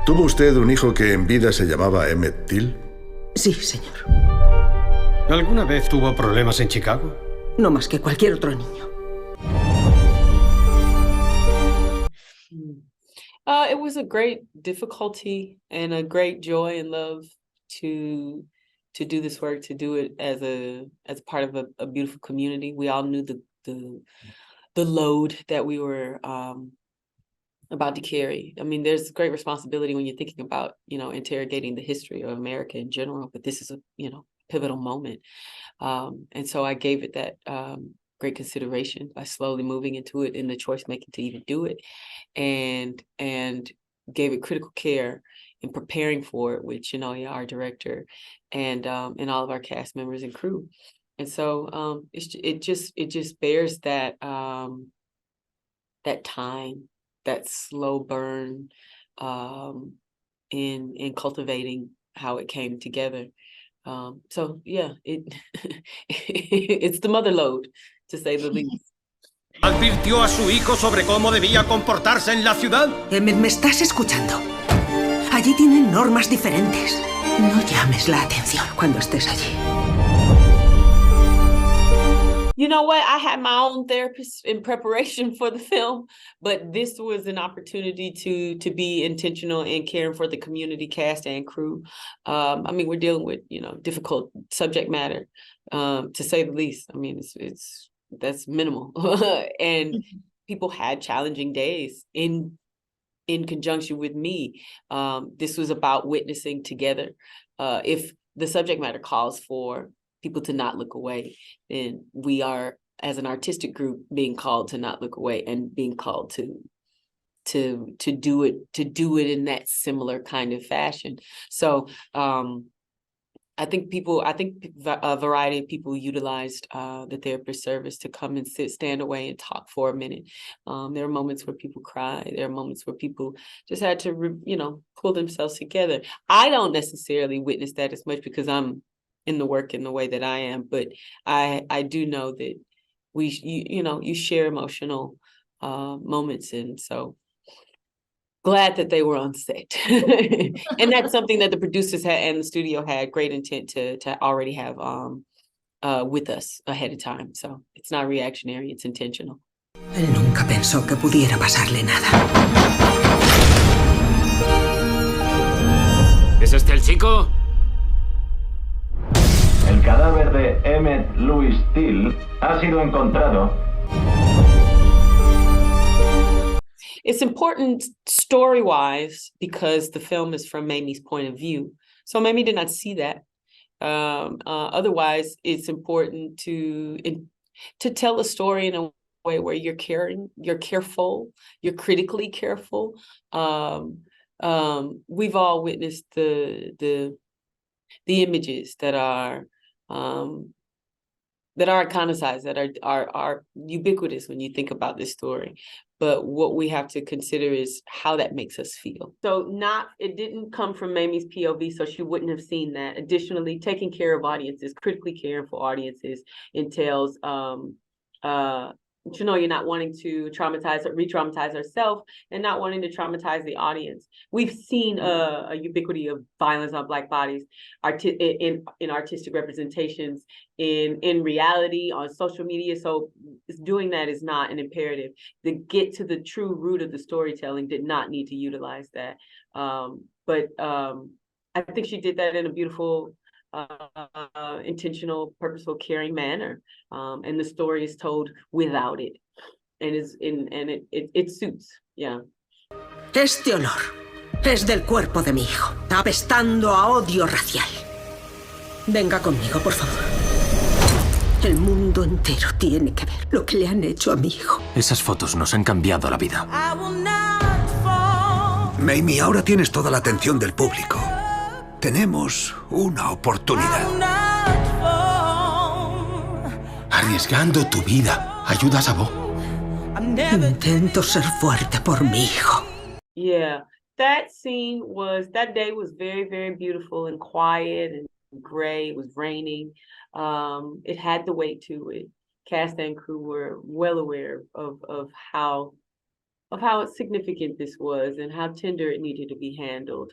¿Tuvo usted un hijo que en vida se llamaba Emmett Till? Sí, señor. ¿Alguna vez tuvo problemas en Chicago? No más que cualquier otro niño. It was a great difficulty and a great joy and love to do this work, to do it as part of a beautiful community. We all knew the load that we were about to carry. I mean, there's great responsibility when you're thinking about, interrogating the history of America in general, but this is a, pivotal moment. And so I gave it that great consideration by slowly moving into it in the choice making to even do it, and gave it critical care in preparing for it, which, our director and all of our cast members and crew. And so it just bears that that time, that slow burn in cultivating how it came together. So yeah, it's the mother load, to say the least. ¿Advirtió a su hijo sobre cómo debía comportarse en la ciudad? Emmett, ¿me estás escuchando? Allí tienen normas diferentes. No llames la atención cuando estés allí. You know what? I had my own therapist in preparation for the film, but this was an opportunity to be intentional in caring for the community, cast and crew. I mean, we're dealing with, difficult subject matter, to say the least. I mean, that's minimal. And people had challenging days in conjunction with me. This was about witnessing together. If the subject matter calls for people to not look away, then we are, as an artistic group, being called to not look away and being called to do it in that similar kind of fashion. So I think a variety of people utilized the therapist service to come and stand away and talk for a minute. There are moments where people cry. There are moments where people just had to, pull themselves together. I don't necessarily witness that as much because I'm in the work in the way that I am, but I do know that you share emotional moments, and so glad that they were on set. And that's something that the producers had and the studio had great intent to already have with us ahead of time. So it's not reactionary, it's intentional. Él nunca pensó que pudiera pasarle nada. ¿Es este el chico? El cadáver de Emmett Louis Till ha sido encontrado. It's important story-wise because the film is from Mamie's point of view. So Mamie did not see that. Otherwise, it's important to tell a story in a way where you're careful, you're critically careful. We've all witnessed the images that are iconicized, that are ubiquitous when you think about this story. But what we have to consider is how that makes us feel. So it didn't come from Mamie's POV, so she wouldn't have seen that. Additionally, taking care of audiences, critically caring for audiences entails, you're not wanting to re-traumatize herself and not wanting to traumatize the audience. We've seen a ubiquity of violence on Black bodies in artistic representations, in reality, on social media. So doing that is not an imperative. To get to the true root of the storytelling did not need to utilize that. But I think she did that in a beautiful, intentional, purposeful, caring manner, and the story is told without it, and it suits. Yeah. Este olor es del cuerpo de mi hijo, apestando a odio racial. Venga conmigo, por favor. El mundo entero tiene que ver lo que le han hecho a mi hijo. Esas fotos nos han cambiado la vida. Mamie, ahora tienes toda la atención del público. Tenemos una oportunidad. Arriesgando tu vida, ayudas a Bo. Intento ser fuerte por mi hijo. Yeah, that day was very, very beautiful and quiet and gray. It was raining. It had the weight to it. Cast and crew were well aware of how how significant this was and how tender it needed to be handled.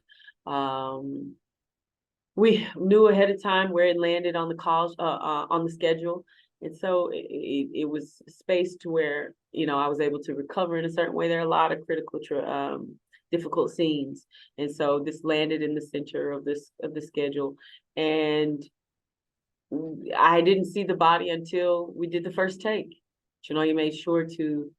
We knew ahead of time where it landed on the calls, on the schedule. And so it was space to where, you know, I was able to recover in a certain way. There are a lot of critical, difficult scenes. And so this landed in the center of the schedule. And I didn't see the body until we did the first take. Chinoya made sure to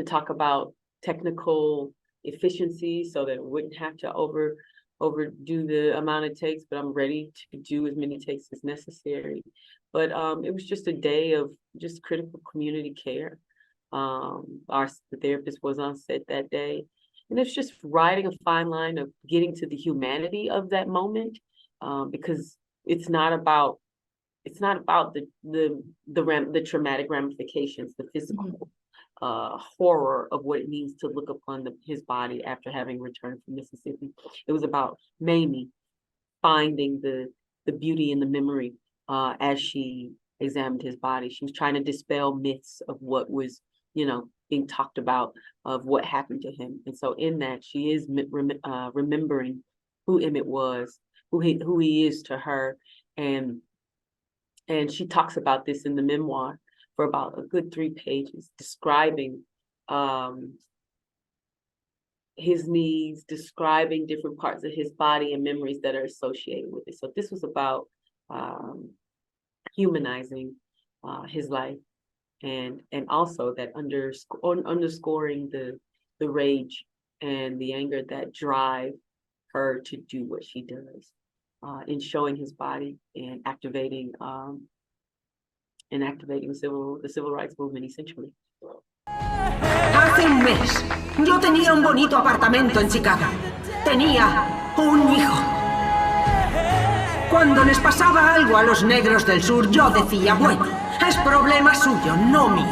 talk about technical efficiency so that it wouldn't have to overdo the amount of takes, but I'm ready to do as many takes as necessary. But it was just a day of just critical community care. The therapist was on set that day. And it's just riding a fine line of getting to the humanity of that moment, because it's not about the traumatic ramifications, the physical horror of what it means to look upon his body after having returned from Mississippi. It was about Mamie finding the beauty in the memory as she examined his body. She was trying to dispel myths of what was, you know, being talked about, of what happened to him. And so in that, she is remembering who Emmett was, who he is to her. And she talks about this in the memoir for about a good 3 pages, describing his needs, describing different parts of his body and memories that are associated with it. So this was about humanizing his life, and also that underscoring the rage and the anger that drive her to do what she does, in showing his body and activating the civil rights movement, essentially. Hace un mes, yo tenía un bonito apartamento en Chicago. Tenía un hijo. Cuando les pasaba algo a los negros del sur, yo decía, bueno, es problema suyo, no mío.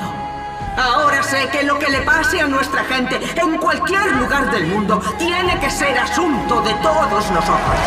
Ahora sé que lo que le pase a nuestra gente en cualquier lugar del mundo tiene que ser asunto de todos nosotros.